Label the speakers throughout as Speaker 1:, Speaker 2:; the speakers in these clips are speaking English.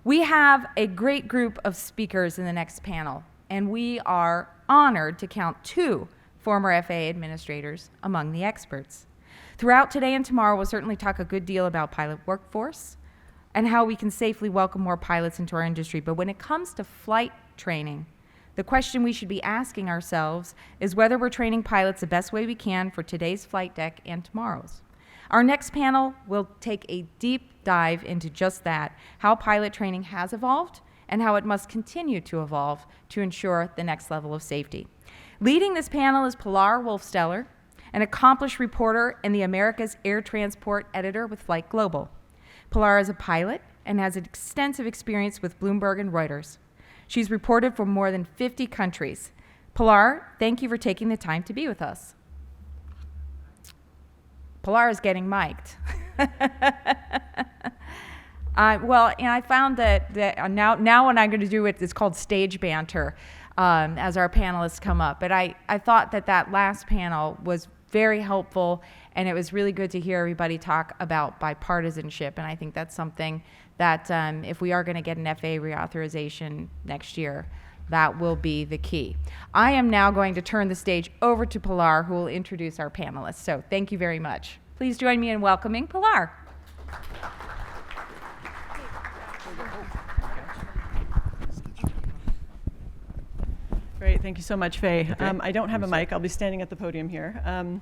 Speaker 1: We have a great group of speakers in the next panel, and we are honored to count 2 former FAA administrators among the experts. Throughout today and tomorrow, we'll certainly talk a good deal about pilot workforce and how we can safely welcome more pilots into our industry. But when it comes to flight training, the question we should be asking ourselves is whether we're training pilots the best way we can for today's flight deck and tomorrow's. Our next panel will take a deep dive into just that, how pilot training has evolved and how it must continue to evolve to ensure the next level of safety. Leading this panel is Pilar Wolfsteller, an accomplished reporter and the America's Air Transport editor with FlightGlobal. Pilar is a pilot and has extensive experience with Bloomberg and Reuters. She's reported for more than 50 countries. Pilar, thank you for taking the time to be with us. Pilar is getting mic'd. Well, and I found that now what I'm going to do it's called stage banter as our panelists come up. But I thought that last panel was very helpful, and it was really good to hear everybody talk about bipartisanship. And I think that's something that if we are going to get an FAA reauthorization next year, that will be the key. I am now going to turn the stage over to Pilar, who will introduce our panelists. So thank you very much. Please join me in welcoming Pilar.
Speaker 2: Great, thank you so much, Faye. I don't have a mic. I'll be standing at the podium here.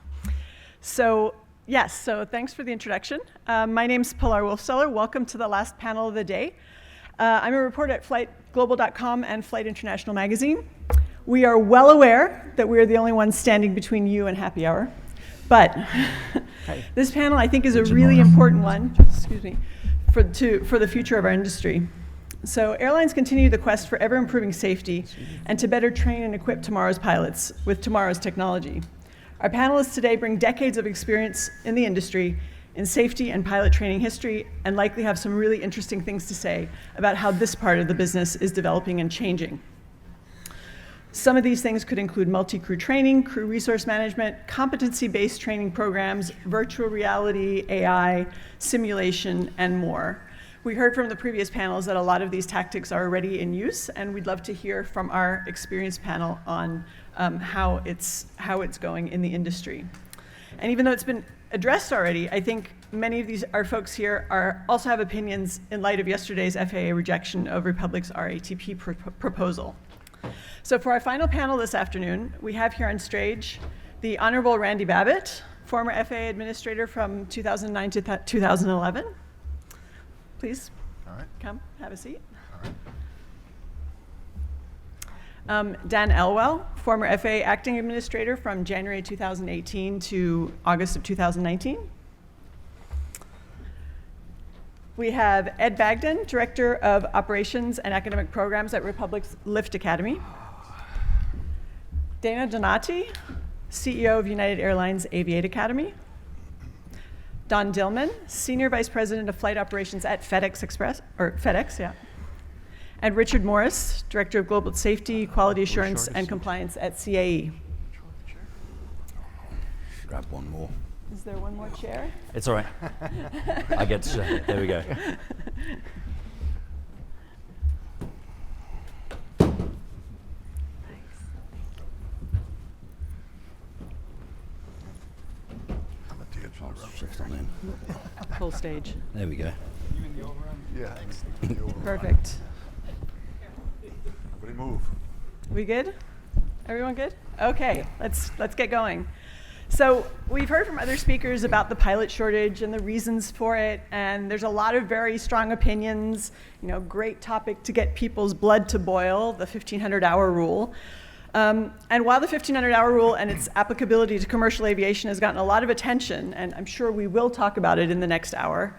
Speaker 2: So thanks for the introduction. My name's Pilar Wolfsteller. Welcome to the last panel of the day. I'm a reporter at FlightGlobal.com and Flight International Magazine. We are well aware that we are the only ones standing between you and happy hour. But this panel, I think, is a really important one, for the future of our industry. So airlines continue the quest for ever-improving safety and to better train and equip tomorrow's pilots with tomorrow's technology. Our panelists today bring decades of experience in the industry in safety and pilot training history, and likely have some really interesting things to say about how this part of the business is developing and changing. Some of these things could include multi-crew training, crew resource management, competency-based training programs, virtual reality, AI, simulation, and more. We heard from the previous panels that a lot of these tactics are already in use, and we'd love to hear from our experienced panel on how it's going in the industry. And even though it's been addressed already, I think many of our folks here also have opinions in light of yesterday's FAA rejection of Republic's RATP proposal. So for our final panel this afternoon, we have here on stage the Honorable Randy Babbitt, former FAA administrator from 2009 to 2011. Please come, have a seat. Dan Elwell, former FAA acting administrator from January 2018 to August of 2019. We have Ed Bagden, Director of Operations and Academic Programs at Republic's Lift Academy. Dana Donati, CEO of United Airlines Aviate Academy. Don Dillman, Senior Vice President of Flight Operations at FedEx, yeah. And Richard Morris, Director of Global Safety, Quality Assurance, and Compliance at CAE.
Speaker 3: Grab one more.
Speaker 2: Is there one more chair?
Speaker 3: It's all right. I get to, there we go. Shift on in.
Speaker 2: Full stage.
Speaker 3: There we go.
Speaker 4: You in the overrun? Yeah.
Speaker 2: Perfect.
Speaker 4: Everybody move.
Speaker 2: We good? Everyone good? Okay, let's get going. So we've heard from other speakers about the pilot shortage and the reasons for it, and there's a lot of very strong opinions. Great topic to get people's blood to boil, the 1,500-hour rule. And while the 1,500-hour rule and its applicability to commercial aviation has gotten a lot of attention, and I'm sure we will talk about it in the next hour,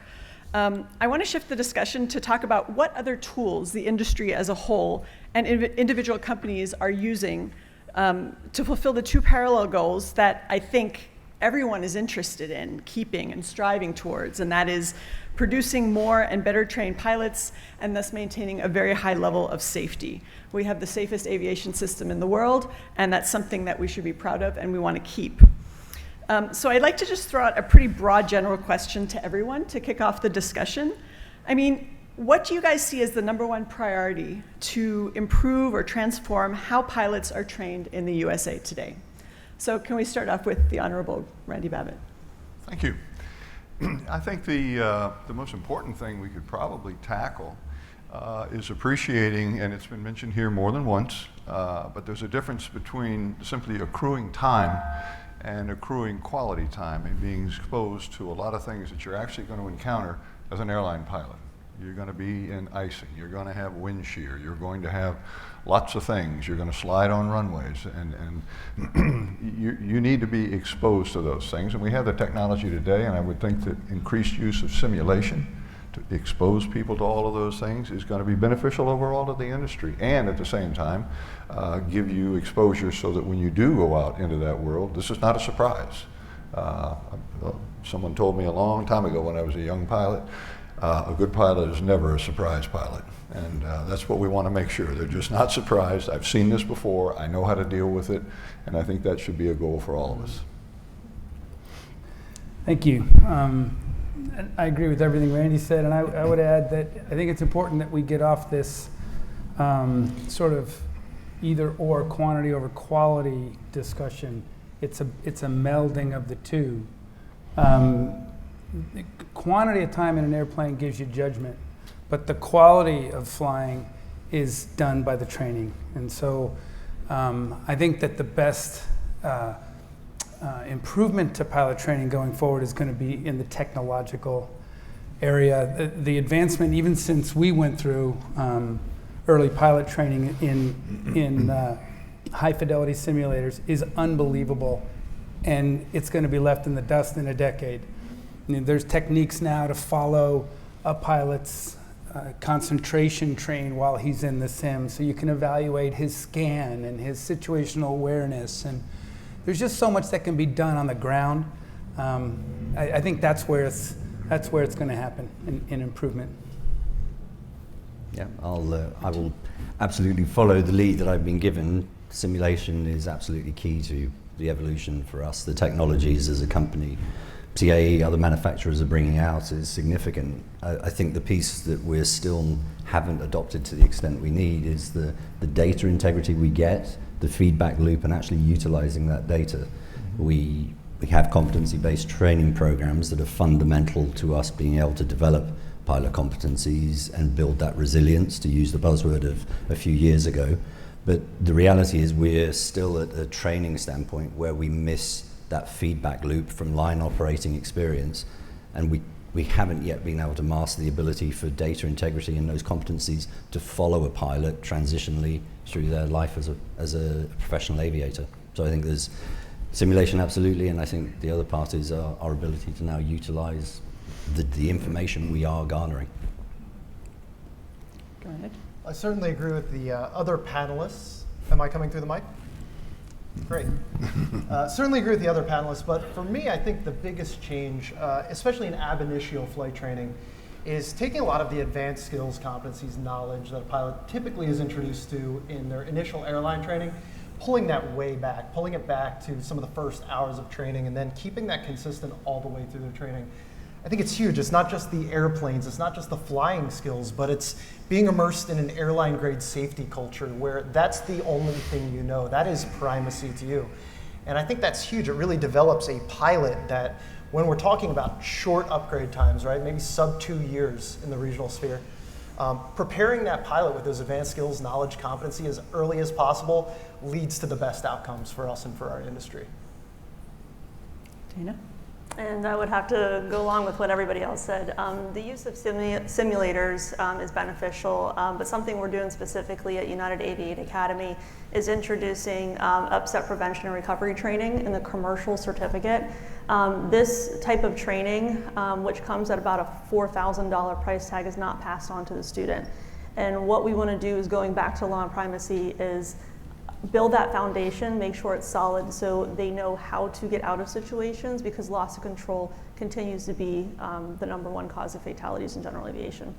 Speaker 2: I want to shift the discussion to talk about what other tools the industry as a whole and individual companies are using to fulfill the 2 parallel goals that I think everyone is interested in keeping and striving towards, and that is producing more and better trained pilots and thus maintaining a very high level of safety. We have the safest aviation system in the world, and that's something that we should be proud of and we want to keep. So I'd like to just throw out a pretty broad general question to everyone to kick off the discussion. I mean, What do you guys see as the #1 priority to improve or transform how pilots are trained in the USA today? So can we start off with the Honorable Randy Babbitt?
Speaker 4: Thank you. I think the most important thing we could probably tackle is appreciating, and it's been mentioned here more than once, but there's a difference between simply accruing time and accruing quality time and being exposed to a lot of things that you're actually going to encounter as an airline pilot. You're going to be in icing, you're going to have wind shear, you're going to have lots of things, you're going to slide on runways, and you need to be exposed to those things. And we have the technology today, and I would think that increased use of simulation to expose people to all of those things is going to be beneficial overall to the industry, and at the same time give you exposure so that when you do go out into that world, this is not a surprise. Someone told me a long time ago when I was a young pilot, a good pilot is never a surprise pilot, and that's what we want to make sure. They're just not surprised. I've seen this before, I know how to deal with it, and I think that should be a goal for all of us.
Speaker 5: Thank you. I agree with everything Randy said, and I would add that I think it's important that we get off this sort of either or, quantity over quality discussion. It's a melding of the two. Quantity of time in an airplane gives you judgment, but the quality of flying is done by the training. And so I think that the best improvement to pilot training going forward is going to be in the technological area. The advancement, even since we went through early pilot training in high fidelity simulators, is unbelievable, and it's going to be left in the dust in a decade. I mean, there's techniques now to follow a pilot's concentration train while he's in the sim, so you can evaluate his scan and his situational awareness, and there's just so much that can be done on the ground. I think that's where it's going to happen in improvement.
Speaker 3: Yeah, I will absolutely follow the lead that I've been given. Simulation is absolutely key to the evolution for us. The technologies as a company, CAE, other manufacturers are bringing out is significant. I think the piece that we still haven't adopted to the extent we need is the data integrity we get, the feedback loop, and actually utilizing that data. We have competency-based training programs that are fundamental to us being able to develop pilot competencies and build that resilience, to use the buzzword of a few years ago. But the reality is we're still at a training standpoint where we miss that feedback loop from line operating experience, and we haven't yet been able to master the ability for data integrity and those competencies to follow a pilot transitionally through their life as a professional aviator. So I think there's simulation absolutely, and I think the other part is our ability to now utilize the information we are garnering.
Speaker 2: Go ahead.
Speaker 6: I certainly agree with the other panelists. Am I coming through the mic? Great. Certainly agree with the other panelists, but for me, I think the biggest change, especially in ab initio flight training, is taking a lot of the advanced skills, competencies, knowledge that a pilot typically is introduced to in their initial airline training, pulling that way back, pulling it back to some of the first hours of training, and then keeping that consistent all the way through their training. I think it's huge. It's not just the airplanes, it's not just the flying skills, but it's being immersed in an airline grade safety culture where that's the only thing you know. That is primacy to you. And I think that's huge. It really develops a pilot that, when we're talking about short upgrade times, right, maybe sub 2 years in the regional sphere, preparing that pilot with those advanced skills, knowledge, competency as early as possible leads to the best outcomes for us and for our industry.
Speaker 2: Dana?
Speaker 7: And I would have to go along with what everybody else said. The use of simulators is beneficial, but something we're doing specifically at United Aviate Academy is introducing upset prevention and recovery training in the commercial certificate. This type of training, which comes at about a $4,000 price tag, is not passed on to the student. And what we want to do is, going back to law and primacy, is build that foundation, make sure it's solid so they know how to get out of situations, because loss of control continues to be the #1 cause of fatalities in general aviation.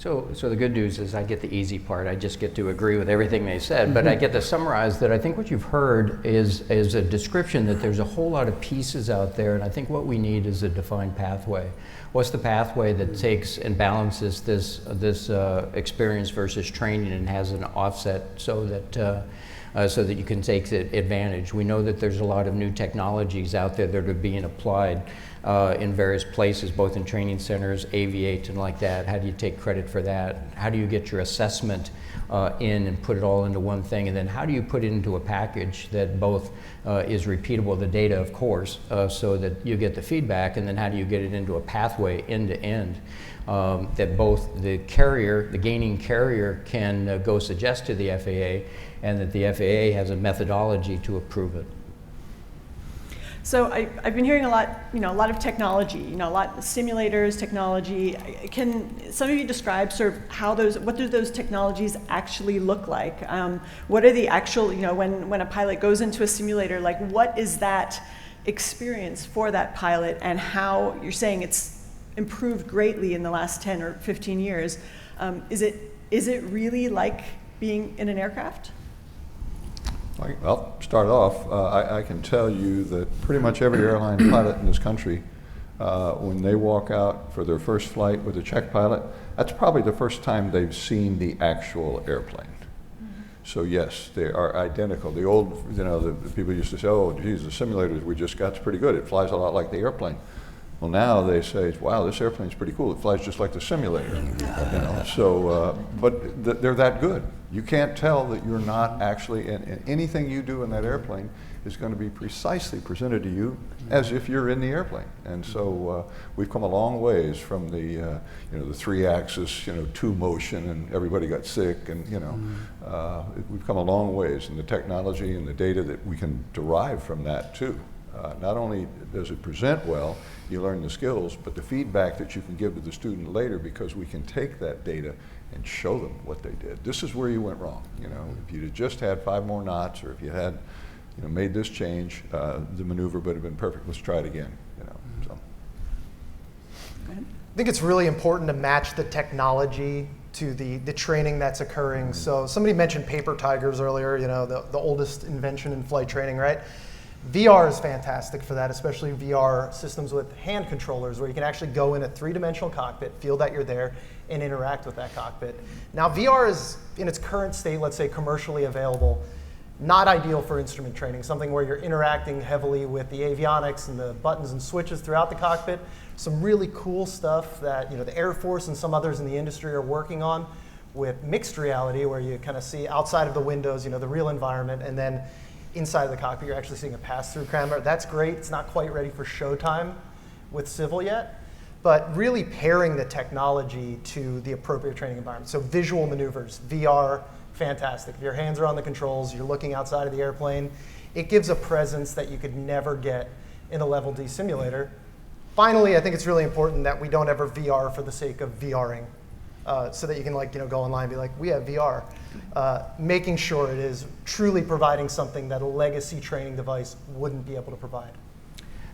Speaker 8: So the good news is I get the easy part. I just get to agree with everything they said, but I get to summarize that I think what you've heard is a description that there's a whole lot of pieces out there, and I think what we need is a defined pathway. What's the pathway that takes and balances this experience versus training and has an offset so that you can take advantage? We know that there's a lot of new technologies out there that are being applied in various places, both in training centers, Aviate, and like that. How do you take credit for that? How do you get your assessment in and put it all into one thing? And then how do you put it into a package that both is repeatable, the data, of course, so that you get the feedback, and then how do you get it into a pathway end to end that both the gaining carrier can go suggest to the FAA, and that the FAA has a methodology to approve it.
Speaker 2: So I've been hearing a lot of technology, a lot of simulators, technology. Can some of you describe sort of what do those technologies actually look like? What are the actual, when a pilot goes into a simulator, like what is that experience for that pilot, and how you're saying it's improved greatly in the last 10 or 15 years? Is it really like being in an aircraft?
Speaker 4: Well, to start off, I can tell you that pretty much every airline pilot in this country, when they walk out for their first flight with a check pilot, that's probably the first time they've seen the actual airplane. So yes, they are identical. The old, the people used to say, oh, geez, the simulators we just got's pretty good. It flies a lot like the airplane. Well, now they say, wow, this airplane's pretty cool. It flies just like the simulator. So, but they're that good. You can't tell that you're not actually, and anything you do in that airplane is going to be precisely presented to you as if you're in the airplane. And so we've come a long ways from the, the 3-axis, two motion, and everybody got sick, and we've come a long ways in the technology and the data that we can derive from that too. Not only does it present well, you learn the skills, but the feedback that you can give to the student later, because we can take that data and show them what they did. This is where you went wrong. If you'd have just had 5 more knots, or if you had, made this change, the maneuver would have been perfect. Let's try it again. So.
Speaker 6: I think it's really important to match the technology to the training that's occurring. So somebody mentioned paper tigers earlier. The oldest invention in flight training, right? VR is fantastic for that, especially VR systems with hand controllers, where you can actually go in a 3-dimensional cockpit, feel that you're there, and interact with that cockpit. Now, VR is, in its current state, let's say commercially available, not ideal for instrument training, something where you're interacting heavily with the avionics and the buttons and switches throughout the cockpit. Some really cool stuff that the Air Force and some others in the industry are working on with mixed reality, where you kind of see outside of the windows, the real environment, and then inside of the cockpit, you're actually seeing a pass-through camera. That's great. It's not quite ready for showtime with civil yet, but really pairing the technology to the appropriate training environment. So visual maneuvers, VR, fantastic. If your hands are on the controls, you're looking outside of the airplane, it gives a presence that you could never get in a Level D simulator. Finally, I think it's really important that we don't ever VR for the sake of VRing. So that you can go online and be like, we have VR. Making sure it is truly providing something that a legacy training device wouldn't be able to provide.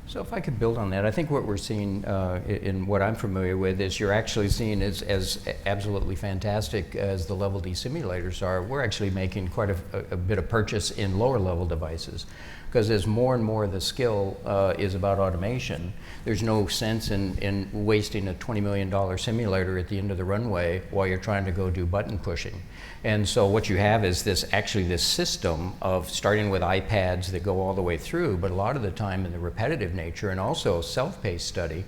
Speaker 8: So if I could build on that, I think what we're seeing in what I'm familiar with is you're actually seeing as absolutely fantastic as the Level D simulators are, we're actually making quite a bit of purchase in lower level devices. Because as more and more of the skill is about automation, there's no sense in wasting a $20 million simulator at the end of the runway while you're trying to go do button pushing. And so what you have is this system of starting with iPads that go all the way through, but a lot of the time in the repetitive nature, and also self-paced study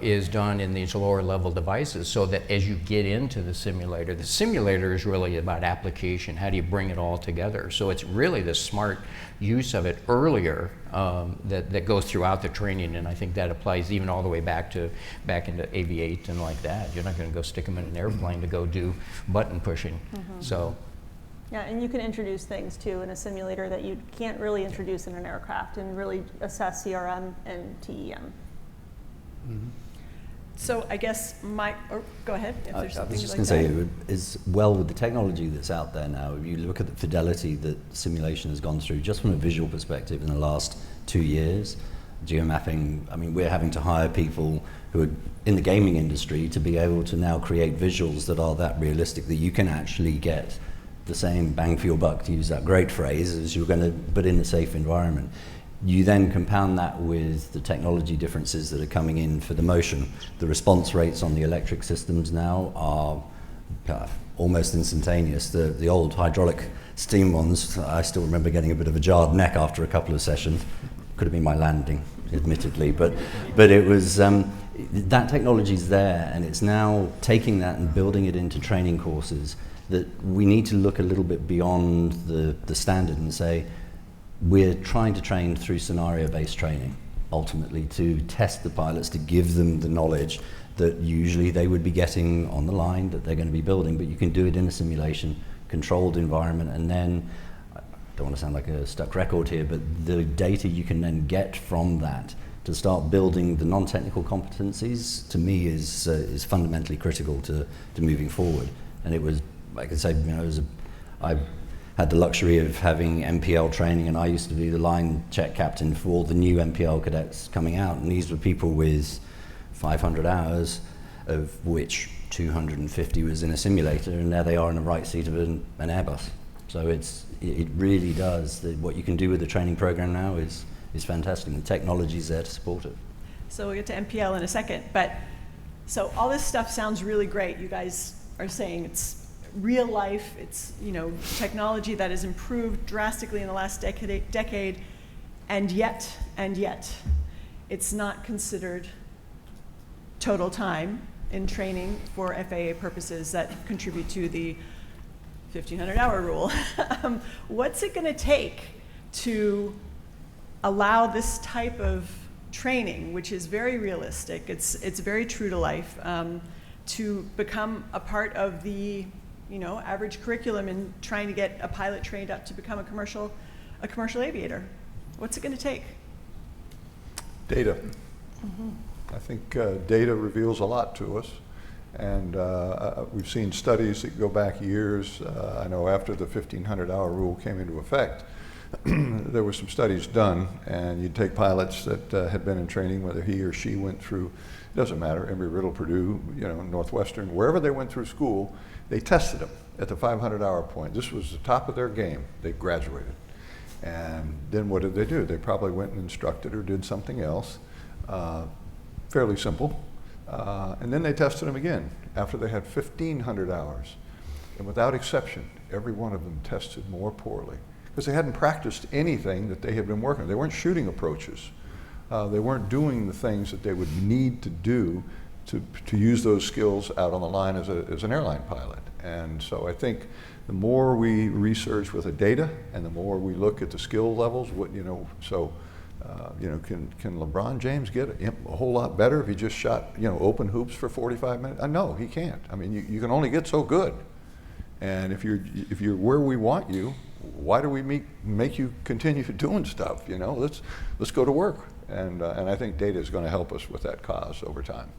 Speaker 8: is done in these lower level devices, so that as you get into the simulator is really about application. How do you bring it all together? So it's really the smart use of it earlier that goes throughout the training, and I think that applies even all the way back into Aviate and like that. You're not going to go stick them in an airplane to go do button pushing. So.
Speaker 7: Yeah, and you can introduce things too in a simulator that you can't really introduce in an aircraft, and really assess CRM and TEM.
Speaker 2: So I guess go ahead. If there's
Speaker 3: I
Speaker 2: something
Speaker 3: was just
Speaker 2: you'd
Speaker 3: going
Speaker 2: like
Speaker 3: to
Speaker 2: to
Speaker 3: say, as well with the technology that's out there now, if you look at the fidelity that simulation has gone through, just from a visual perspective in the last 2 years, geomapping, I mean, we're having to hire people who are in the gaming industry to be able to now create visuals that are that realistic that you can actually get the same bang for your buck, to use that great phrase, as you're going to, but in a safe environment. You then compound that with the technology differences that are coming in for the motion. The response rates on the electric systems now are almost instantaneous. The old hydraulic steam ones, I still remember getting a bit of a jarred neck after a couple of sessions. Could have been my landing, admittedly, but it was, that technology's there, and it's now taking that and building it into training courses that we need to look a little bit beyond the standard and say, we're trying to train through scenario-based training, ultimately, to test the pilots, to give them the knowledge that usually they would be getting on the line, that they're going to be building, but you can do it in a simulation, controlled environment, and then, I don't want to sound like a stuck record here, but the data you can then get from that to start building the non-technical competencies, to me, is fundamentally critical to moving forward. And it was, I could say, I had the luxury of having MPL training, and I used to be the line check captain for all the new MPL cadets coming out, and these were people with 500 hours, of which 250 was in a simulator, and there they are in the right seat of an Airbus. So it really does, what you can do with the training program now is fantastic, and the technology's there to support it.
Speaker 2: So we'll get to MPL in a second, but so all this stuff sounds really great. You guys are saying it's real life, it's technology that has improved drastically in the last decade, and yet, it's not considered total time in training for FAA purposes that contribute to the 1,500-hour rule. What's it going to take to allow this type of training, which is very realistic, it's very true to life, to become a part of the average curriculum in trying to get a pilot trained up to become a commercial aviator? What's it going to take?
Speaker 4: Data. Mm-hmm. I think data reveals a lot to us, and we've seen studies that go back years. I know after the 1,500-hour rule came into effect, there were some studies done, and you'd take pilots that had been in training, whether he or she went through, it doesn't matter, Embry-Riddle, Purdue, Northwestern, wherever they went through school, they tested them at the 500-hour point. This was the top of their game. They graduated. And then what did they do? They probably went and instructed or did something else, fairly simple. And then they tested them again after they had 1,500 hours. And without exception, every one of them tested more poorly because they hadn't practiced anything that they had been working on. They weren't shooting approaches. They weren't doing the things that they would need to do to use those skills out on the line as an airline pilot. And so I think the more we research with the data and the more we look at the skill levels, can LeBron James get a whole lot better if he just shot, open hoops for 45 minutes? No, he can't. I mean, you can only get so good. And if you're where we want you, why do we make you continue doing stuff? Let's go to work. And I think data is going to help us with that cause over time.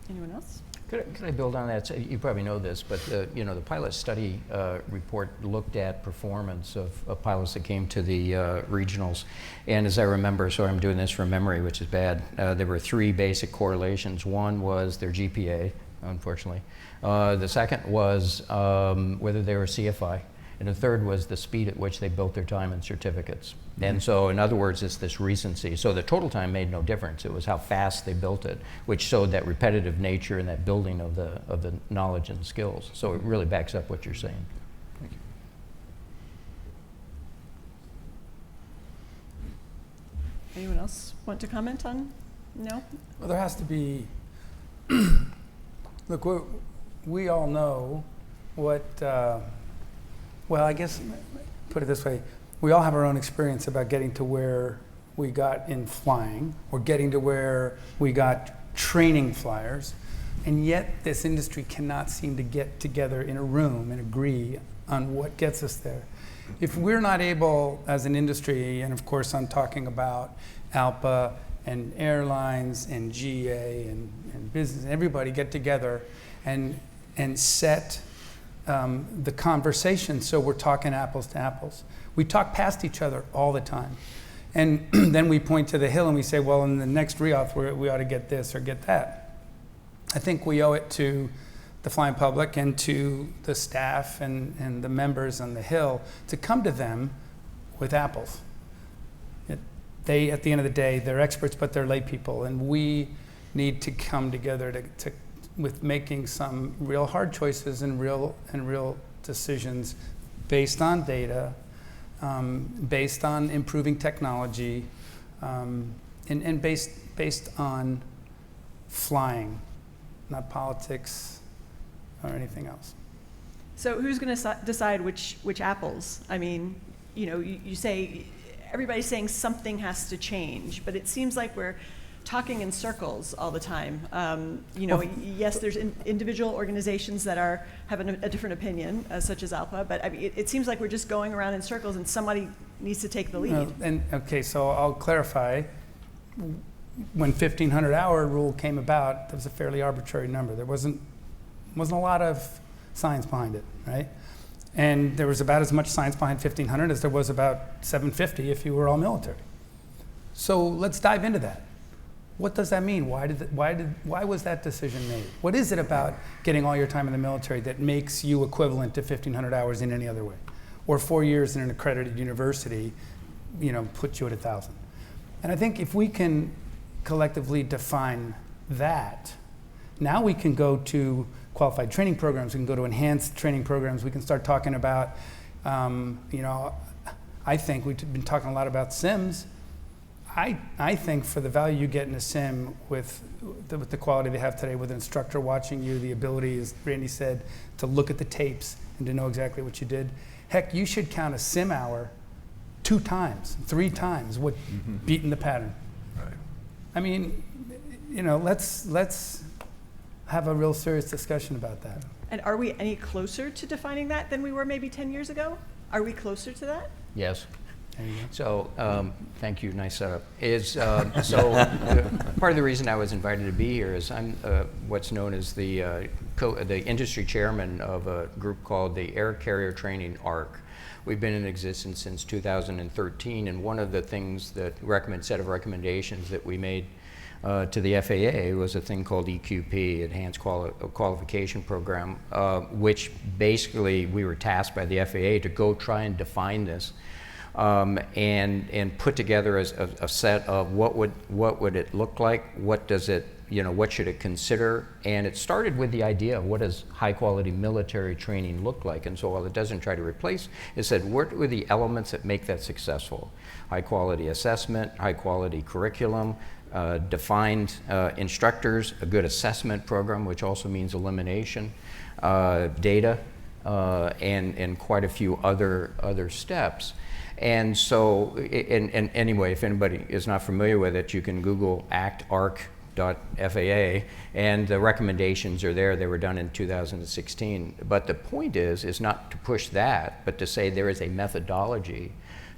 Speaker 2: Anyone else?
Speaker 8: Could I build on that? So you probably know this, but the pilot study report looked at performance of pilots that came to the regionals. And as I remember, so I'm doing this from memory, which is bad, there were 3 basic correlations. One was their GPA, unfortunately. The second was whether they were CFI. And the third was the speed at which they built their time and certificates. Mm-hmm. And so, in other words, it's this recency. So the total time made no difference. It was how fast they built it, which showed that repetitive nature and that building of the knowledge and skills. So it really backs up what you're saying.
Speaker 4: Thank you.
Speaker 2: Anyone else want to comment on? No?
Speaker 5: Well, there has to be, look, we all know what, well, I guess, put it this way, we all have our own experience about getting to where we got in flying, or getting to where we got training flyers, and yet this industry cannot seem to get together in a room and agree on what gets us there. If we're not able, as an industry, and of course I'm talking about ALPA and airlines and GA and business, and everybody get together and set the conversation so we're talking apples to apples. We talk past each other all the time. And then we point to the hill and we say, well, in the next reauth, we ought to get this or get that. I think we owe it to the flying public and to the staff and the members on the Hill to come to them with apples. They, at the end of the day, they're experts, but they're lay people, and we need to come together with making some real hard choices and real decisions based on data, based on improving technology, and based on flying, not politics or anything else.
Speaker 2: So who's going to decide which apples? I mean, you say everybody's saying something has to change, but it seems like we're talking in circles all the time. Yes, there's individual organizations that have a different opinion, such as ALPA, but I mean, it seems like we're just going around in circles, and somebody needs to take the lead.
Speaker 5: Okay, so I'll clarify. When 1,500-hour rule came about, that was a fairly arbitrary number. There wasn't a lot of science behind it, right? And there was about as much science behind 1,500 as there was about 750 if you were all military. So let's dive into that. What does that mean? Why was that decision made? What is it about getting all your time in the military that makes you equivalent to 1,500 hours in any other way? Or 4 years in an accredited university, puts you at 1,000. And I think if we can collectively define that, now we can go to qualified training programs, we can go to enhanced training programs, we can start talking about, I think we've been talking a lot about sims. I think for the value you get in a sim with the quality they have today, with an instructor watching you, the ability, as Randy said, to look at the tapes and to know exactly what you did. Heck, you should count a sim hour 2 times, 3 times what beating the pattern.
Speaker 4: Right.
Speaker 5: I mean, let's have a real serious discussion about that.
Speaker 2: And are we any closer to defining that than we were maybe 10 years ago? Are we closer to that?
Speaker 8: Yes.
Speaker 5: There you go.
Speaker 8: So, thank you, nice setup. Part of the reason I was invited to be here is I'm what's known as the industry chairman of a group called the Air Carrier Training ARC. We've been in existence since 2013, and one of the things set of recommendations that we made to the FAA was a thing called EQP, Enhanced Qualification Program, which basically we were tasked by the FAA to go try and define this. And put together as a set of what would it look like, what does it, what should it consider, and it started with the idea of what does high quality military training look like, and so while it doesn't try to replace, it said what were the elements that make that successful? High quality assessment, high quality curriculum, defined instructors, a good assessment program, which also means elimination, data, and quite a few other steps. And so, and anyway, if anybody is not familiar with it, you can Google ACT-ARC.FAA, and the recommendations are there. They were done in 2016. But the point is not to push that, but to say there is a methodology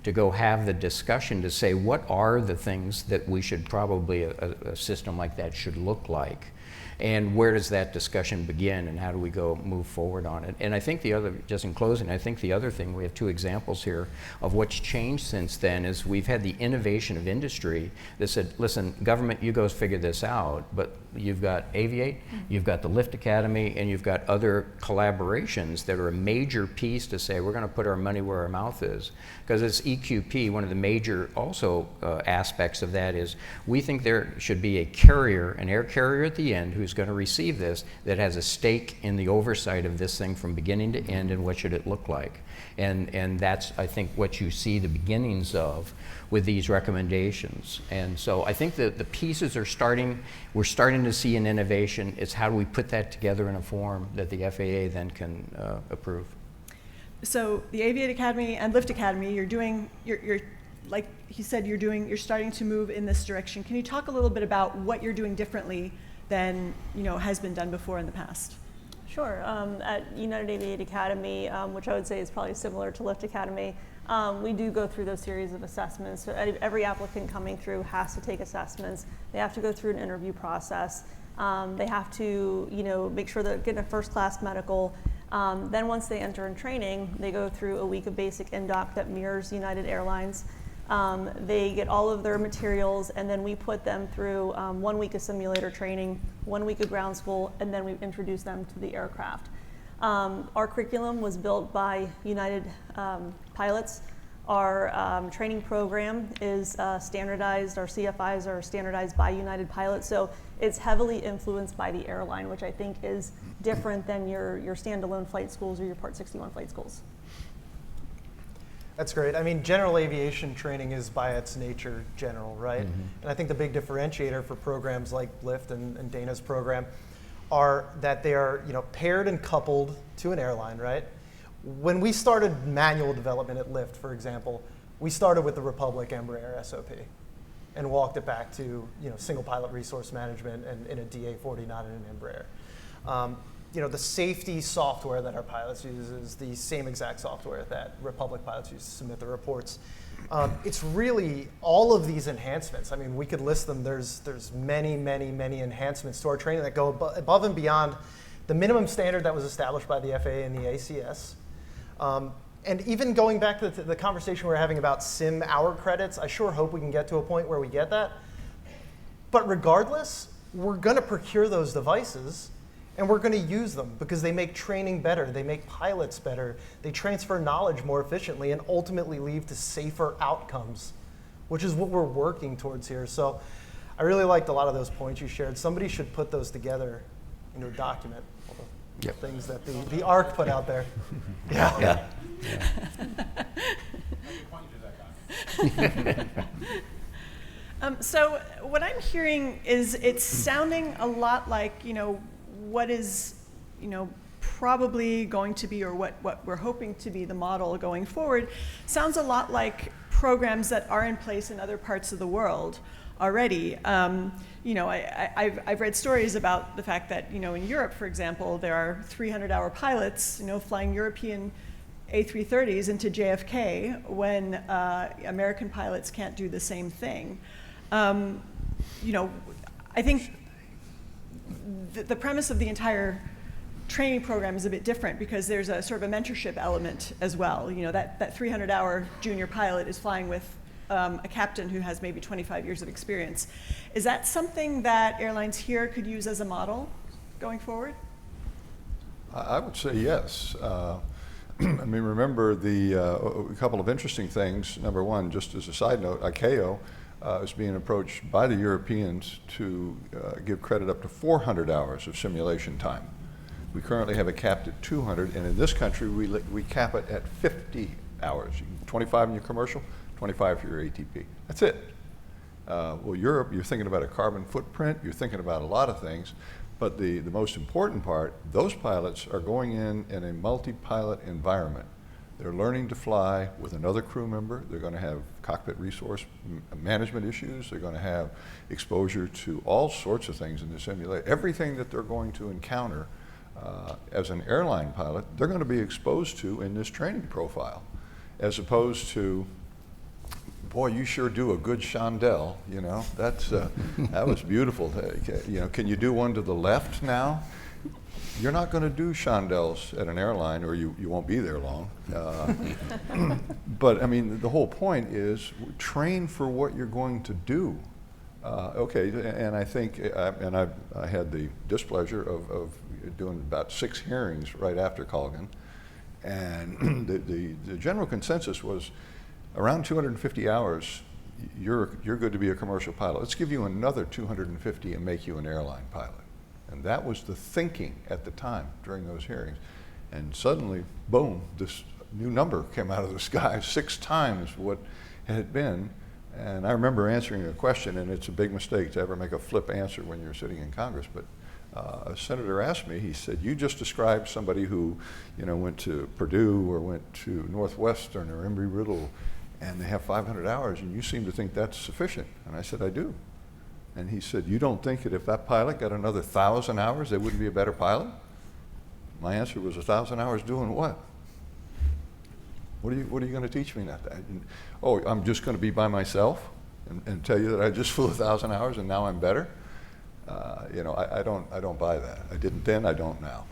Speaker 8: to go have the discussion to say what are the things that we should probably, a system like that should look like. And where does that discussion begin, and how do we go move forward on it? And I think just in closing, I think the other thing, we have 2 examples here of what's changed since then, is we've had the innovation of industry that said, listen, government, you go figure this out, but you've got Aviate, you've got the Lift Academy, and you've got other collaborations that are a major piece to say we're going to put our money where our mouth is. Because it's EQP, one of the major also aspects of that is we think there should be a carrier, an air carrier at the end who's going to receive this, that has a stake in the oversight of this thing from beginning to end, and what should it look like. And that's, I think, what you see the beginnings of with these recommendations. And so I think that the pieces are we're starting to see an innovation. It's how do we put that together in a form that the FAA then can approve.
Speaker 2: So the Aviate Academy and Lift Academy, you're like he said, you're starting to move in this direction. Can you talk a little bit about what you're doing differently than has been done before in the past?
Speaker 7: Sure. At United Aviate Academy, which I would say is probably similar to Lift Academy, we do go through those series of assessments. So every applicant coming through has to take assessments. They have to go through an interview process. They have to, make sure they're getting a first-class medical. Then once they enter in training, they go through a week of basic indoc that mirrors United Airlines. They get all of their materials, and then we put them through 1 week of simulator training, 1 week of ground school, and then we introduce them to the aircraft. Our curriculum was built by United pilots. Our training program is standardized. Our CFIs are standardized by United pilots. So it's heavily influenced by the airline, which I think is different than your standalone flight schools or your Part 61 flight schools.
Speaker 6: That's great. I mean, general aviation training is by its nature general, right? And I think the big differentiator for programs like Lift and Dana's program are that they are, paired and coupled to an airline, right? When we started manual development at Lyft, for example, we started with the Republic Embraer SOP and walked it back to single pilot resource management and in a DA-40, not in an Embraer. The safety software that our pilots use is the same exact software that Republic pilots use to submit the reports. It's really all of these enhancements. I mean, we could list them. There's many, many, many enhancements to our training that go above and beyond the minimum standard that was established by the FAA and the ACS. And even going back to the conversation we were having about sim hour credits, I sure hope we can get to a point where we get that. But regardless, we're going to procure those devices and we're going to use them because they make training better, they make pilots better, they transfer knowledge more efficiently and ultimately lead to safer outcomes, which is what we're working towards here. So I really liked a lot of those points you shared. Somebody should put those together into a document.
Speaker 3: Yep.
Speaker 6: Things that the ARC put out there. Yeah.
Speaker 2: So what I'm hearing is it's sounding a lot like, what is, probably going to be, or what we're hoping to be the model going forward, sounds a lot like programs that are in place in other parts of the world already. I've read stories about the fact that, in Europe, for example, there are 300-hour pilots, flying European A330s into JFK when American pilots can't do the same thing. I think the premise of the entire training program is a bit different because there's a sort of a mentorship element as well. That 300-hour junior pilot is flying with a captain who has maybe 25 years of experience. Is that something that airlines here could use as a model going forward?
Speaker 4: I would say yes. Remember a couple of interesting things. Number one, just as a side note, ICAO is being approached by the Europeans to give credit up to 400 hours of simulation time. We currently have it capped at 200, and in this country, we cap it at 50 hours. 25 in your commercial, 25 for your ATP. That's it. Well, Europe, you're thinking about a carbon footprint, you're thinking about a lot of things, but the most important part, those pilots are going in a multi-pilot environment. They're learning to fly with another crew member. They're going to have cockpit resource management issues. They're going to have exposure to all sorts of things in the simulator. Everything that they're going to encounter as an airline pilot, they're going to be exposed to in this training profile, as opposed to, boy, you sure do a good chandelle, that was beautiful. Can you do one to the left now? You're not going to do chandelles at an airline, or you won't be there long. But the whole point is train for what you're going to do. And I think, I had the displeasure of doing about 6 hearings right after Colgan, and the general consensus was around 250 hours, you're good to be a commercial pilot. Let's give you another 250 and make you an airline pilot. And that was the thinking at the time during those hearings. And suddenly, boom, this new number came out of the sky, 6 times what it had been. And I remember answering a question, and it's a big mistake to ever make a flip answer when you're sitting in Congress, but a senator asked me, he said, you just described somebody who, went to Purdue or went to Northwestern or Embry-Riddle, and they have 500 hours, and you seem to think that's sufficient. And I said, I do. And he said, you don't think that if that pilot got another 1,000 hours, they wouldn't be a better pilot? My answer was, 1,000 hours doing what? What are you going to teach me now? I'm just going to be by myself and tell you that I just flew 1,000 hours and now I'm better? I don't buy that. I didn't then, I don't now.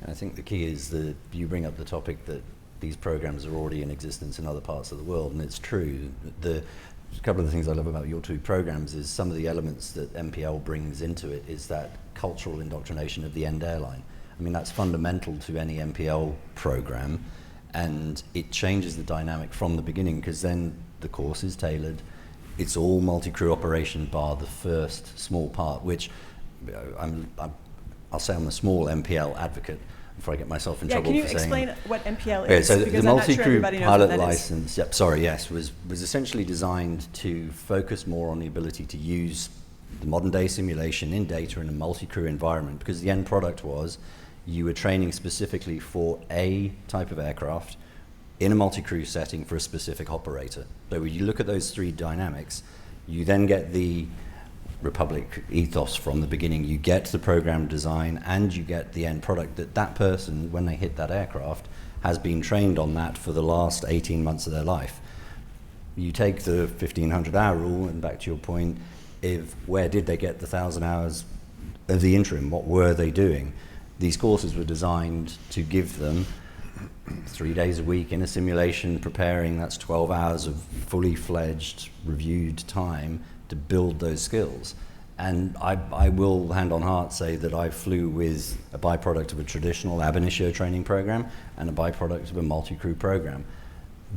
Speaker 3: I think the key is that you bring up the topic that these programs are already in existence in other parts of the world, and it's true. A couple of the things I love about your two programs is some of the elements that MPL brings into it is that cultural indoctrination of the end airline. I mean, that's fundamental to any MPL program, and it changes the dynamic from the beginning, because then the course is tailored. It's all multi-crew operation bar the first small part, which I'll say I'm a small MPL advocate before I get myself in trouble for saying.
Speaker 2: Can you explain what MPL
Speaker 3: Okay,
Speaker 2: is?
Speaker 3: so the
Speaker 2: Because I'm not sure
Speaker 3: multi-crew
Speaker 2: everybody knows
Speaker 3: pilot
Speaker 2: what that is.
Speaker 3: license, was essentially designed to focus more on the ability to use the modern day simulation in data in a multi-crew environment, because the end product was you were training specifically for a type of aircraft in a multi-crew setting for a specific operator. So when you look at those three dynamics, you then get the Republic ethos from the beginning. You get the program design and you get the end product that person, when they hit that aircraft, has been trained on that for the last 18 months of their life. You take the 1,500 hour rule, and back to your point, where did they get the 1,000 hours of the interim? What were they doing? These courses were designed to give them 3 days a week in a simulation preparing. That's 12 hours of fully fledged reviewed time to build those skills. And I will hand on heart say that I flew with a byproduct of a traditional ab initio training program and a byproduct of a multi-crew program.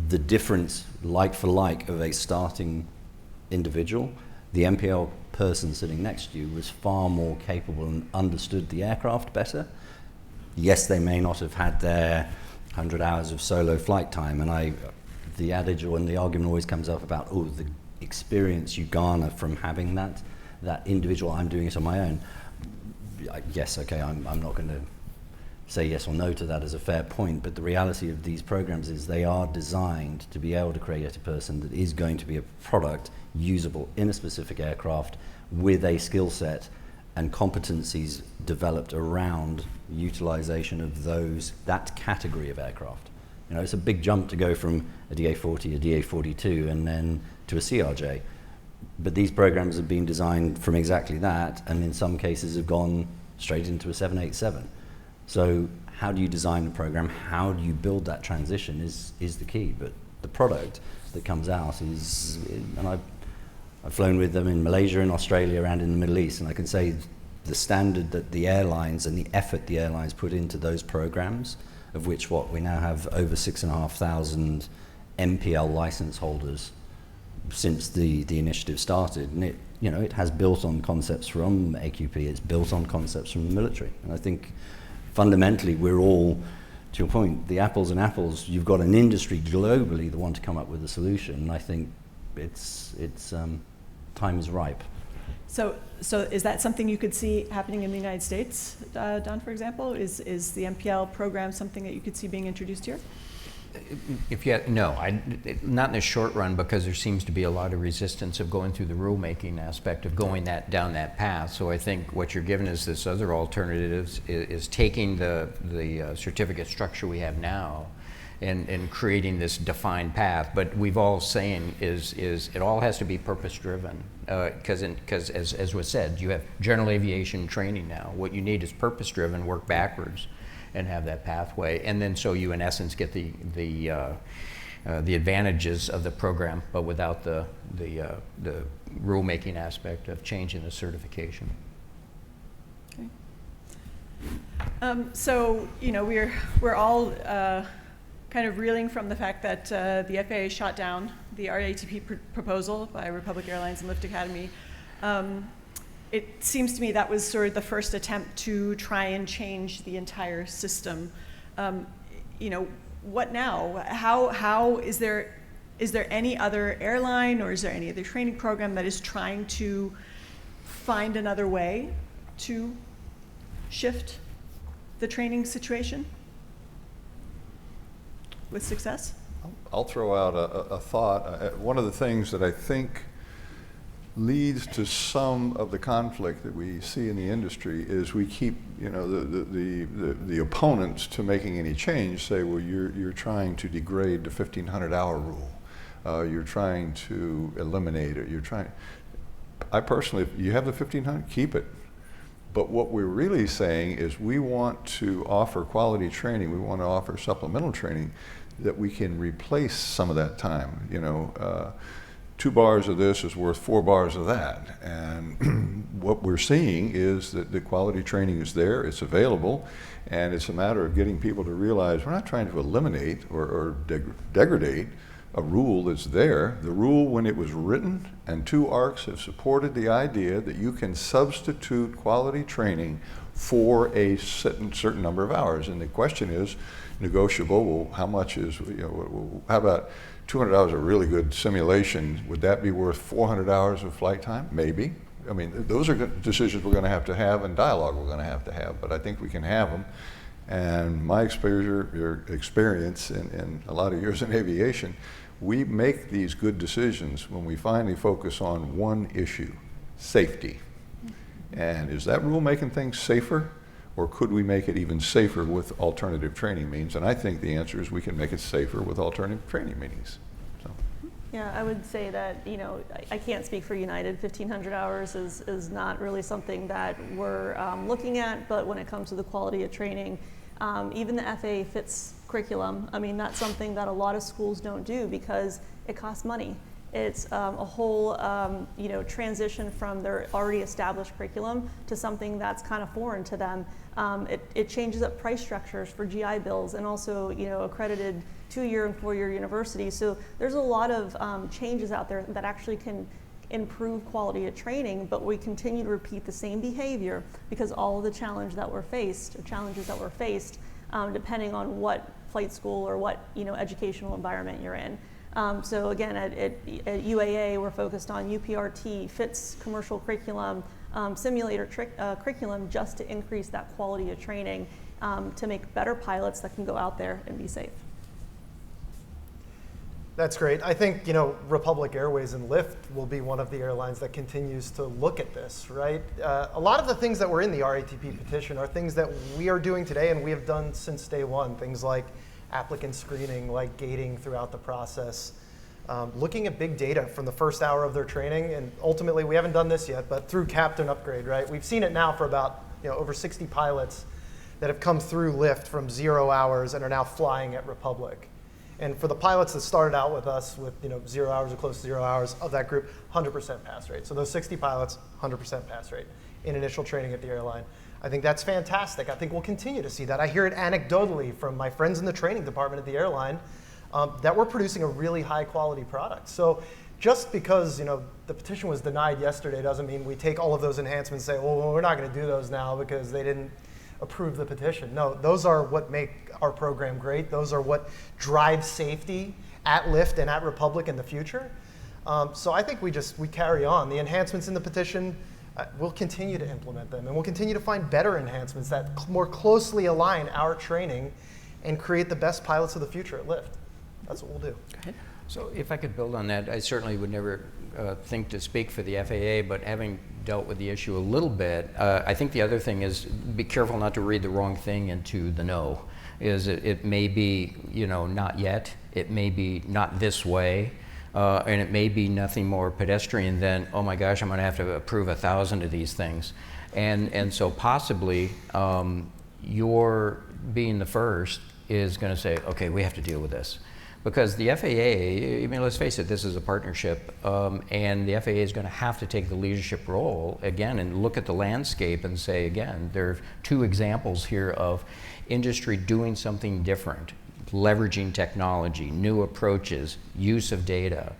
Speaker 3: The difference, like for like, of a starting individual, the MPL person sitting next to you was far more capable and understood the aircraft better. Yes, they may not have had their 100 hours of solo flight time, and the adage or the argument always comes up about, the experience you garner from having that individual, I'm doing it on my own. Yes, okay, I'm not going to say yes or no to that as a fair point, but the reality of these programs is they are designed to be able to create a person that is going to be a product usable in a specific aircraft with a skill set and competencies developed around utilization of that category of aircraft. You know, it's a big jump to go from a DA-40, a DA-42, and then to a CRJ. But these programs have been designed from exactly that, and in some cases have gone straight into a 787. So how do you design a program? How do you build that transition is the key. But the product that comes out is, and I've flown with them in Malaysia, in Australia, and in the Middle East, and I can say the standard that the airlines and the effort the airlines put into those programs, of which we now have over 6,500 MPL license holders since the initiative started, and it has built on concepts from AQP, it's built on concepts from the military, and I think fundamentally we're all, to your point, the apples and apples. You've got an industry globally that want to come up with a solution, and I think it's time is ripe.
Speaker 2: So is that something you could see happening in the United States, Don, for example? Is the MPL program something that you could see being introduced here?
Speaker 8: Not in the short run, because there seems to be a lot of resistance of going through the rulemaking aspect of going down that path. So I think what you're giving is this other alternative is taking the certificate structure we have now and creating this defined path. But we've all saying is it all has to be purpose driven, because as was said, you have general aviation training now. What you need is purpose driven, work backwards, and have that pathway, and then so you in essence get the advantages of the program, but without the rulemaking aspect of changing the certification.
Speaker 2: Okay. So we're all kind of reeling from the fact that the FAA shot down the RATP proposal by Republic Airlines and Lift Academy. It seems to me that was sort of the first attempt to try and change the entire system. What now? How is there any other airline, or is there any other training program that is trying to find another way to shift the training situation with success?
Speaker 4: I'll throw out a thought. One of the things that I think leads to some of the conflict that we see in the industry is we keep, the opponents to making any change say, well, you're trying to degrade the 1,500 hour rule. You're trying to eliminate it. I personally, if you have the 1,500, keep it. But what we're really saying is we want to offer quality training. We want to offer supplemental training that we can replace some of that time. You know, 2 bars of this is worth 4 bars of that. And what we're seeing is that the quality training is there, it's available, and it's a matter of getting people to realize we're not trying to eliminate or degrade a rule that's there. The rule, when it was written, and 2 ARCs have supported the idea that you can substitute quality training for a certain number of hours. And the question is negotiable. Well, how much is, you know, how about 200 hours of really good simulation? Would that be worth 400 hours of flight time? Maybe. I mean, those are decisions we're going to have and dialogue we're going to have, but I think we can have them. And my experience in a lot of years in aviation, we make these good decisions when we finally focus on one issue, safety. And is that rule making things safer, or could we make it even safer with alternative training means? And I think the answer is we can make it safer with alternative training means. So.
Speaker 7: Yeah, I would say that, you know, I can't speak for United. 1,500 hours is not really something that we're looking at, but when it comes to the quality of training, even the FAA fits curriculum. I mean, that's something that a lot of schools don't do because it costs money. It's a whole you know, transition from their already established curriculum to something that's kind of foreign to them. It changes up price structures for GI bills and also, you know, accredited 2-year and 4-year universities. So there's a lot of changes out there that actually can improve quality of training, but we continue to repeat the same behavior because all of the challenges that we're faced, depending on what flight school or what, you know, educational environment you're in. So again, at UAA, we're focused on UPRT, FITS commercial curriculum, simulator curriculum, just to increase that quality of training to make better pilots that can go out there and be safe.
Speaker 6: That's great. I think, you know, Republic Airways and Lyft will be one of the airlines that continues to look at this, right? A lot of the things that were in the RATP petition are things that we are doing today and we have done since day one. Things like applicant screening, like gating throughout the process, looking at big data from the first hour of their training, and ultimately, we haven't done this yet, but through captain upgrade, right? We've seen it now for about, you know, over 60 pilots that have come through Lyft from 0 hours and are now flying at Republic. And for the pilots that started out with us with, you know, 0 hours or close to 0 hours of that group, 100% pass rate. So those 60 pilots, 100% pass rate in initial training at the airline. I think that's fantastic. I think we'll continue to see that. I hear it anecdotally from my friends in the training department at the airline that we're producing a really high quality product. So just because, you know, the petition was denied yesterday doesn't mean we take all of those enhancements and say, well, we're not going to do those now because they didn't approve the petition. No, those are what make our program great. Those are what drive safety at Lyft and at Republic in the future. So I think we carry on. The enhancements in the petition, we'll continue to implement them, and we'll continue to find better enhancements that more closely align our training and create the best pilots of the future at Lyft. That's what we'll do.
Speaker 8: So if I could build on that, I certainly would never think to speak for the FAA, but having dealt with the issue a little bit, I think the other thing is be careful not to read the wrong thing into the no. It may be, you know, not yet, it may be not this way, and it may be nothing more pedestrian than, oh my gosh, I'm going to have to approve 1,000 of these things. And so possibly your being the first is going to say, okay, we have to deal with this. Because the FAA, I mean, let's face it, this is a partnership, and the FAA is going to have to take the leadership role again and look at the landscape and say, again, there are 2 examples here of industry doing something different, leveraging technology, new approaches, use of data.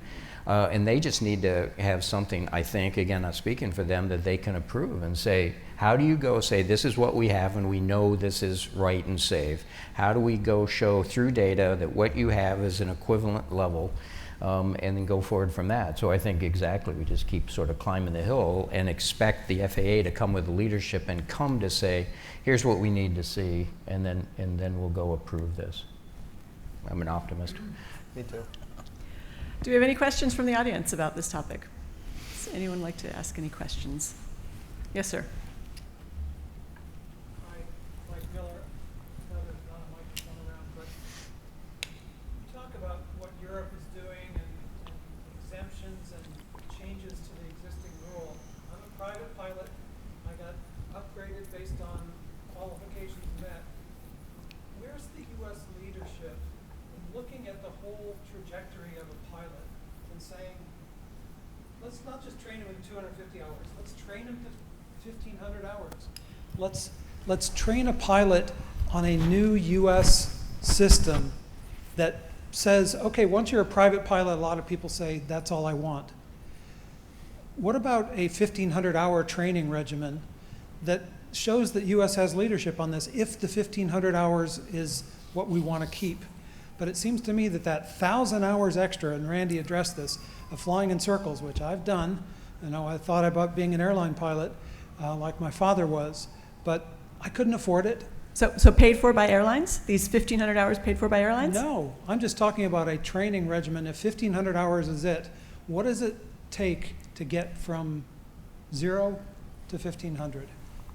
Speaker 8: And they just need to have something, I think, again, not speaking for them, that they can approve and say, how do you go say, this is what we have and we know this is right and safe? How do we go show through data that what you have is an equivalent level, and then go forward from that? So I think exactly, we just keep sort of climbing the hill and expect the FAA to come with the leadership and come to say, here's what we need to see, and then we'll go approve this. I'm an optimist.
Speaker 6: Me too.
Speaker 2: Do we have any questions from the audience about this topic? Does anyone like to ask any questions? Yes, sir.
Speaker 9: Hi, Mike Miller. Now there's not a microphone around, but you talk about what Europe is doing and exemptions and changes to the existing rule. I'm a private pilot. I got upgraded based on qualifications met. Where's the U.S. leadership in looking whole trajectory of a pilot and saying, let's not just train him in 250 hours. Let's train him to 1,500 hours. Let's train a pilot on a new U.S. system that says, okay, once you're a private pilot, a lot of people say, that's all I want. What about a 1,500-hour training regimen that shows that U.S. has leadership on this if the 1,500 hours is what we want to keep? But it seems to me that 1,000 hours extra, and Randy addressed this, of flying in circles, which I've done. You know, I thought about being an airline pilot like my father was, but I couldn't afford it.
Speaker 2: So paid for by airlines? These 1,500 hours paid for by airlines?
Speaker 9: No, I'm just talking about a training regimen. If 1,500 hours is it, what does it take to get from 0 to 1,500?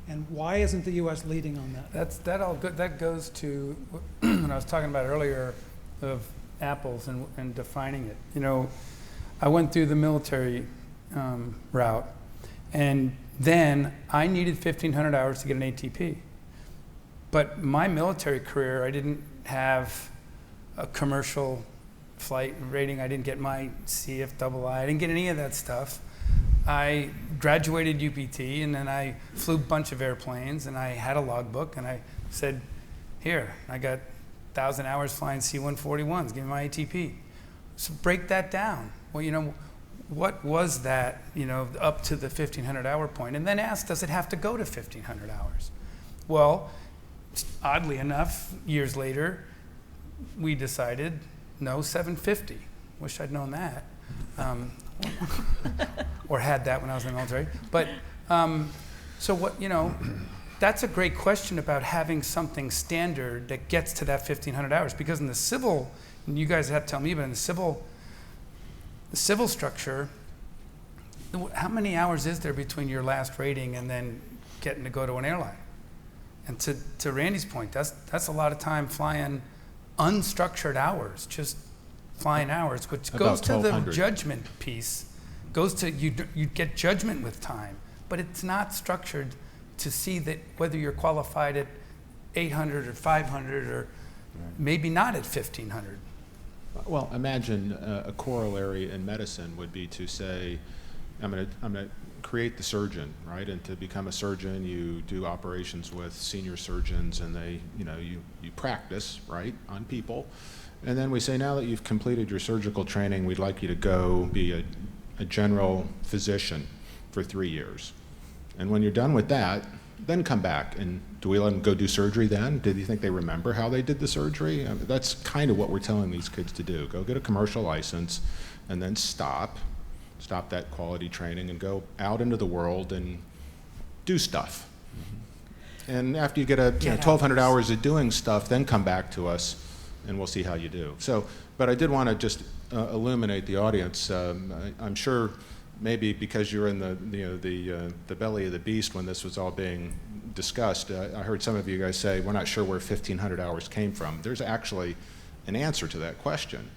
Speaker 9: And why isn't the U.S. leading on that?
Speaker 5: That goes to when I was talking about earlier of apples and defining it. You know, I went through the military route, and then I needed 1,500 hours to get an ATP. But my military career, I didn't have a commercial flight rating. I didn't get my CFII. I didn't get any of that stuff. I graduated UPT, and then I flew a bunch of airplanes, and I had a logbook, and I said, here, I got 1,000 hours flying C-141s, give me my ATP. So break that down. Well, you know, what was that, you know, up to the 1,500 hour point? And then ask, does it have to go to 1,500 hours? Well, oddly enough, years later, we decided, no, 750. Wish I'd known that. Or had that when I was in the military. But, so what, you know, that's a great question about having something standard that gets to that 1,500 hours. Because in the civil, and you guys have to tell me, but in the civil structure, how many hours is there between your last rating and then getting to go to an airline? And to Randy's point, that's a lot of time flying unstructured hours, just flying hours, which goes to the judgment piece, goes to you get judgment with time, but it's not structured to see that whether you're qualified at 800 or 500 or maybe not at 1,500.
Speaker 10: Well, imagine a corollary in medicine would be to say, I'm going to create the surgeon, right? And to become a surgeon, you do operations with senior surgeons, and you practice, right, on people. And then we say, now that you've completed your surgical training, we'd like you to go be a general physician for 3 years. And when you're done with that, then come back. And do we let them go do surgery then? Do you think they remember how they did the surgery? I mean, that's kind of what we're telling these kids to do. Go get a commercial license, and then stop that quality training and go out into the world and do stuff. Mm-hmm. And after you get 1,200 hours of doing stuff, then come back to us and we'll see how you do. So, but I did want to just illuminate the audience. I'm sure maybe because you're in the belly of the beast when this was all being discussed, I heard some of you guys say, we're not sure where 1,500 hours came from. There's actually an answer to that question.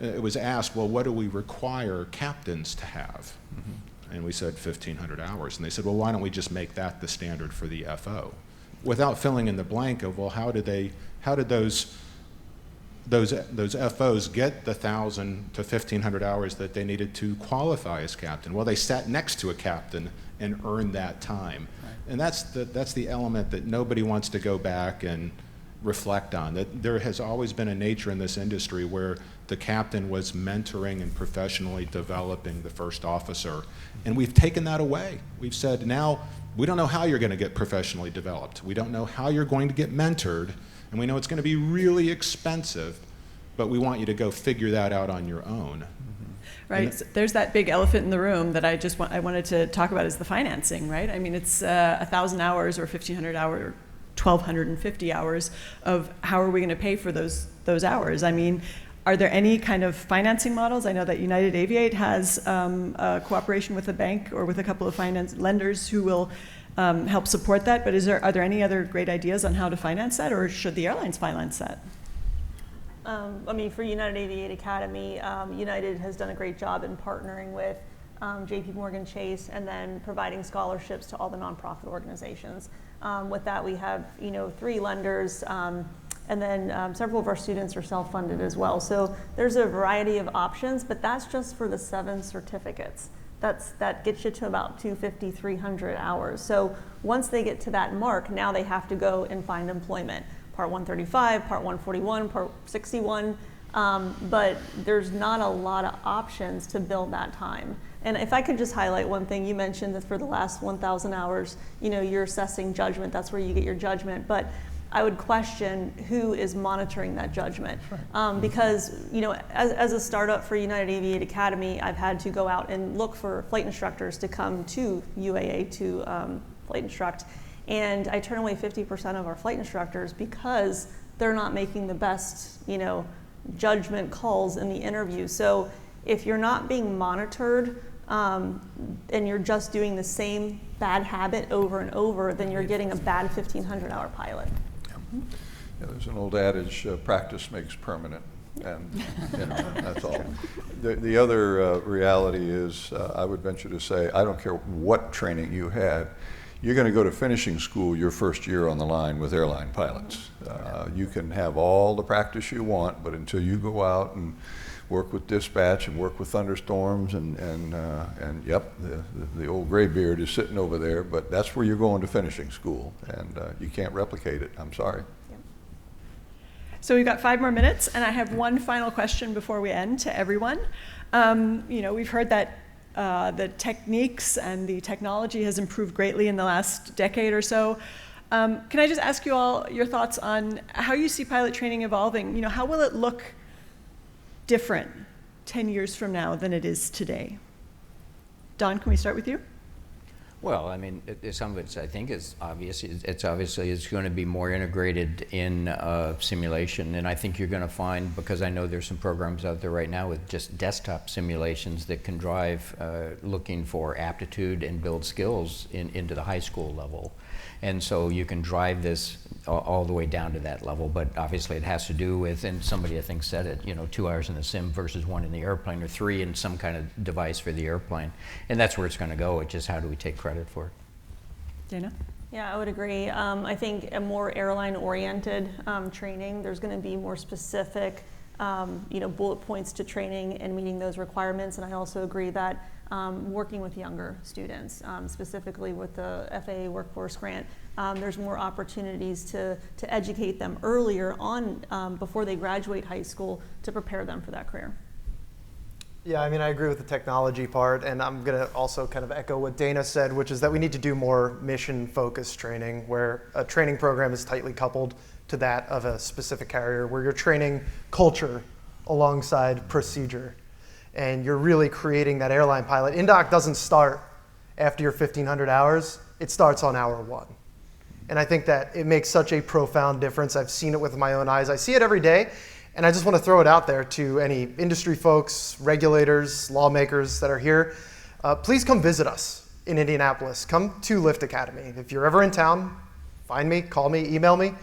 Speaker 10: It was asked, well, what do we require captains to have? Mm-hmm. And we said 1,500 hours. And they said, well, why don't we just make that the standard for the FO? Without filling in the blank of, well, how did those FOs get the 1,000 to 1,500 hours that they needed to qualify as captain? Well, they sat next to a captain and earned that time. Right. And that's the element that nobody wants to go back and reflect on. That there has always been a nature in this industry where the captain was mentoring and professionally developing the first officer. And we've taken that away. We've said, now, we don't know how you're going to get professionally developed. We don't know how you're going to get mentored. And we know it's going to be really expensive, but we want you to go figure that out on your own.
Speaker 2: Mm-hmm. Right. So there's that big elephant in the room that I wanted to talk about is the financing, right? I mean, it's 1,000 hours or 1,500 hours or 1,250 hours of how are we going to pay for those hours? I mean, are there any kind of financing models? I know that United Aviate has a cooperation with a bank or with a couple of finance lenders who will help support that, but are there any other great ideas on how to finance that, or should the airlines finance that?
Speaker 7: I mean, for United Aviate Academy, United has done a great job in partnering with JP Morgan Chase and then providing scholarships to all the nonprofit organizations. With that, we have 3 lenders, And then several of our students are self-funded as well. So there's a variety of options, but that's just for the 7 certificates. That gets you to about 250, 300 hours. So once they get to that mark, now they have to go and find employment. Part 135, Part 141, Part 61, but there's not a lot of options to build that time. And if I could just highlight one thing, you mentioned that for the last 1,000 hours, you're assessing judgment, that's where you get your judgment, but I would question who is monitoring that judgment. Because, as a startup for United Aviate Academy, I've had to go out and look for flight instructors to come to UAA to flight instruct. And I turn away 50% of our flight instructors because they're not making the best, judgment calls in the interview. So if you're not being monitored and you're just doing the same bad habit over and over, then you're getting a bad 1,500-hour pilot.
Speaker 4: Yeah, there's an old adage, practice makes permanent, and that's all. The other reality is, I would venture to say, I don't care what training you had, you're going to go to finishing school your first year on the line with airline pilots. You can have all the practice you want, but until you go out and work with dispatch and work with thunderstorms and yep, the old graybeard is sitting over there, but that's where you're going to finishing school, and you can't replicate it. I'm sorry.
Speaker 7: Yep.
Speaker 2: So we've got 5 more minutes, and I have one final question before we end to everyone. We've heard that the techniques and the technology has improved greatly in the last decade or so. Can I just ask you all your thoughts on how you see pilot training evolving? How will it look different 10 years from now than it is today? Don, can we start with you?
Speaker 8: Well, I mean, some of it I think is obvious. It's going to be more integrated in simulation, and I think you're going to find, because I know there's some programs out there right now with just desktop simulations that can drive looking for aptitude and build skills into the high school level. And so you can drive this all the way down to that level, but obviously it has to do with, and somebody I think said it, 2 hours in the sim versus 1 in the airplane, or 3 in some kind of device for the airplane. And that's where it's going to go. It's just how do we take credit for it?
Speaker 2: Dana?
Speaker 7: Yeah, I would agree. I think a more airline-oriented training, there's going to be more specific bullet points to training and meeting those requirements. And I also agree that working with younger students, specifically with the FAA Workforce Grant, there's more opportunities to educate them earlier on before they graduate high school to prepare them for that career.
Speaker 6: Yeah, I mean, I agree with the technology part, and I'm going to also kind of echo what Dana said, which is that we need to do more mission-focused training, where a training program is tightly coupled to that of a specific carrier, where you're training culture alongside procedure. And you're really creating that airline pilot. Indoc doesn't start after your 1,500 hours. It starts on hour 1. And I think that it makes such a profound difference. I've seen it with my own eyes. I see it every day. And I just want to throw it out there to any industry folks, regulators, lawmakers that are here. Please come visit us in Indianapolis. Come to Lift Academy. If you're ever in town, find me, call me, email me,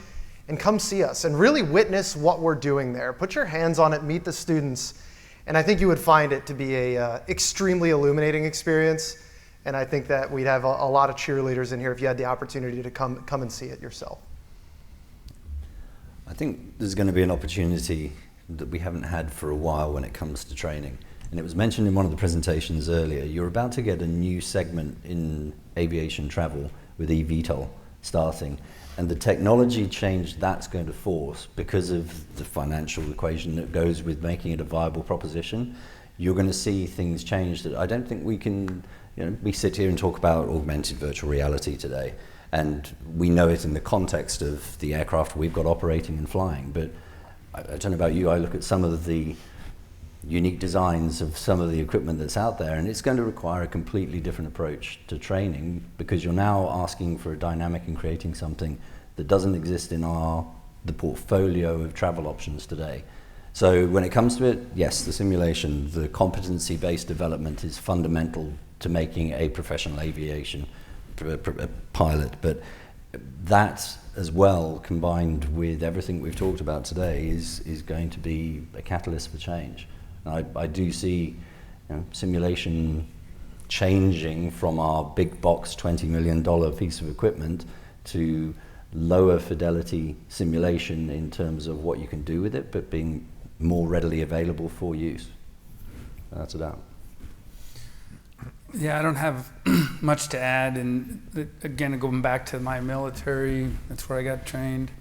Speaker 6: and come see us and really witness what we're doing there. Put your hands on it, meet the students. And I think you would find it to be a extremely illuminating experience. And I think that we'd have a lot of cheerleaders in here if you had the opportunity to come and see it yourself.
Speaker 3: I think there's going to be an opportunity that we haven't had for a while when it comes to training. And it was mentioned in one of the presentations earlier. You're about to get a new segment in aviation travel with eVTOL starting. And the technology change that's going to force, because of the financial equation that goes with making it a viable proposition, you're going to see things change that I don't think we can, we sit here and talk about augmented virtual reality today. And we know it in the context of the aircraft we've got operating and flying. But I don't know about you, I look at some of the unique designs of some of the equipment that's out there, and it's going to require a completely different approach to training, because you're now asking for a dynamic and creating something that doesn't exist in the portfolio of travel options today. So when it comes to it, yes, the simulation, the competency-based development is fundamental to making a professional aviation pilot, but that as well, combined with everything we've talked about today, is going to be a catalyst for change. And I do see simulation changing from our big box $20 million piece of equipment to lower fidelity simulation in terms of what you can do with it, but being more readily available for use. That's about.
Speaker 5: Yeah, I don't have much to add, and again, going back to my military, that's where I got trained.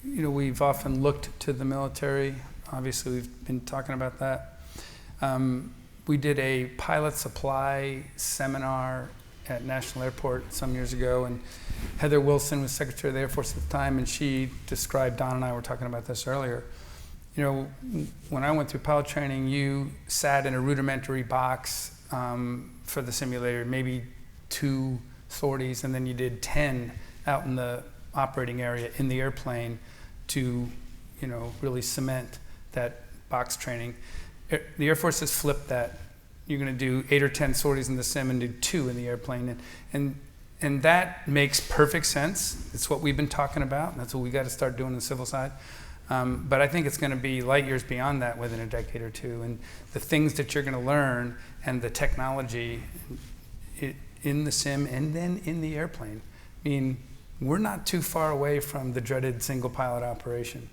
Speaker 5: We've often looked to the military. Obviously, we've been talking about that. We did a pilot supply seminar at National Airport some years ago, and Heather Wilson was Secretary of the Air Force at the time, and she described, Don and I were talking about this earlier, when I went through pilot training, you sat in a rudimentary box for the simulator, maybe 2 sorties, and then you did 10 out in the operating area in the airplane to, really cement that box training. The Air Force has flipped that. You're going to do 8 or 10 sorties in the sim and do 2 in the airplane, and that makes perfect sense. It's what we've been talking about, and that's what we got to start doing on the civil side. But I think it's going to be light years beyond that within a decade or two, and the things that you're going to learn and the technology in the sim and then in the airplane. I mean, we're not too far away from the dreaded single pilot operation.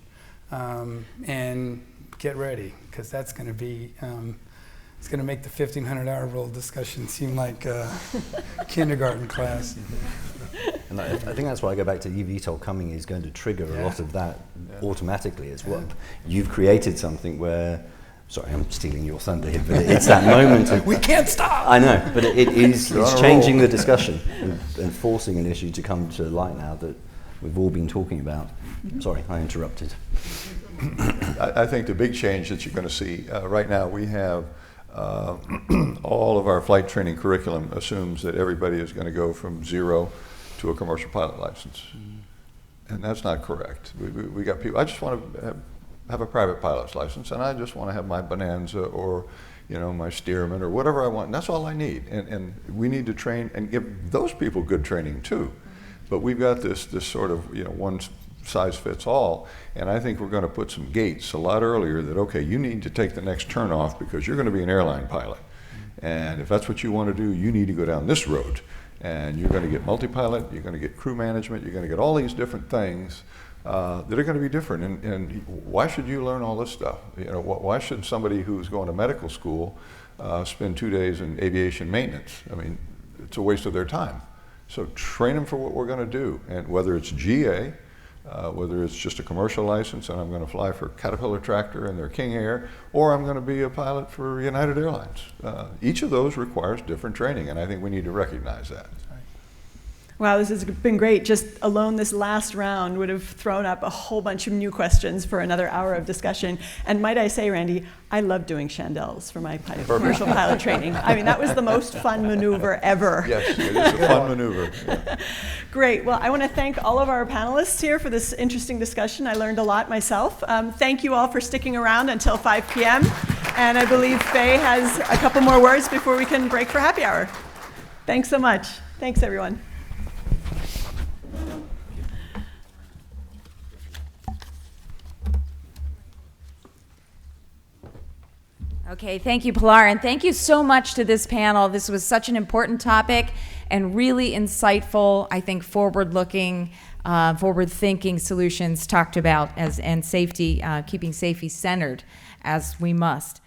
Speaker 5: And get ready, because that's going to be, it's going to make the 1,500-hour rule discussion seem like a kindergarten class.
Speaker 3: And I think that's why I go back to eVTOL coming is going to trigger a lot of that automatically. It's what you've created something where, sorry, I'm stealing your thunder here, but it's that moment of,
Speaker 5: we can't stop.
Speaker 3: I know, but it's changing the discussion and forcing an issue to come to light now that we've all been talking about. Sorry, I interrupted.
Speaker 4: I think the big change that you're going to see right now, we have all of our flight training curriculum assumes that everybody is going to go from 0 to a commercial pilot license. And that's not correct. We got people, I just want to have a private pilot's license, and I just want to have my Bonanza or my Stearman or whatever I want, and that's all I need. And we need to train and give those people good training too. But we've got this sort of one size fits all, and I think we're going to put some gates a lot earlier that, okay, you need to take the next turn off because you're going to be an airline pilot. And if that's what you want to do, you need to go down this road. And you're going to get multi-pilot, you're going to get crew management, you're going to get all these different things that are going to be different. And why should you learn all this stuff? Why should somebody who's going to medical school spend 2 days in aviation maintenance? I mean, it's a waste of their time. So train them for what we're going to do. And whether it's GA, whether it's just a commercial license and I'm going to fly for Caterpillar Tractor and their King Air, or I'm going to be a pilot for United Airlines. Each of those requires different training, and I think we need to recognize that.
Speaker 2: Wow, this has been great. Just alone this last round would have thrown up a whole bunch of new questions for another hour of discussion. And might I say, Randy, I love doing chandelles for my commercial pilot training. I mean, that was the most fun maneuver ever.
Speaker 4: Yes, it is a fun maneuver. Yeah.
Speaker 2: Great. Well, I want to thank all of our panelists here for this interesting discussion. I learned a lot myself. Thank you all for sticking around until 5 p.m. And I believe Faye has a couple more words before we can break for happy hour. Thanks so much. Thanks, everyone.
Speaker 1: Okay, thank you, Pilar, and thank you so much to this panel. This was such an important topic and really insightful, I think, forward-looking, forward-thinking solutions talked about and safety, keeping safety centered as we must.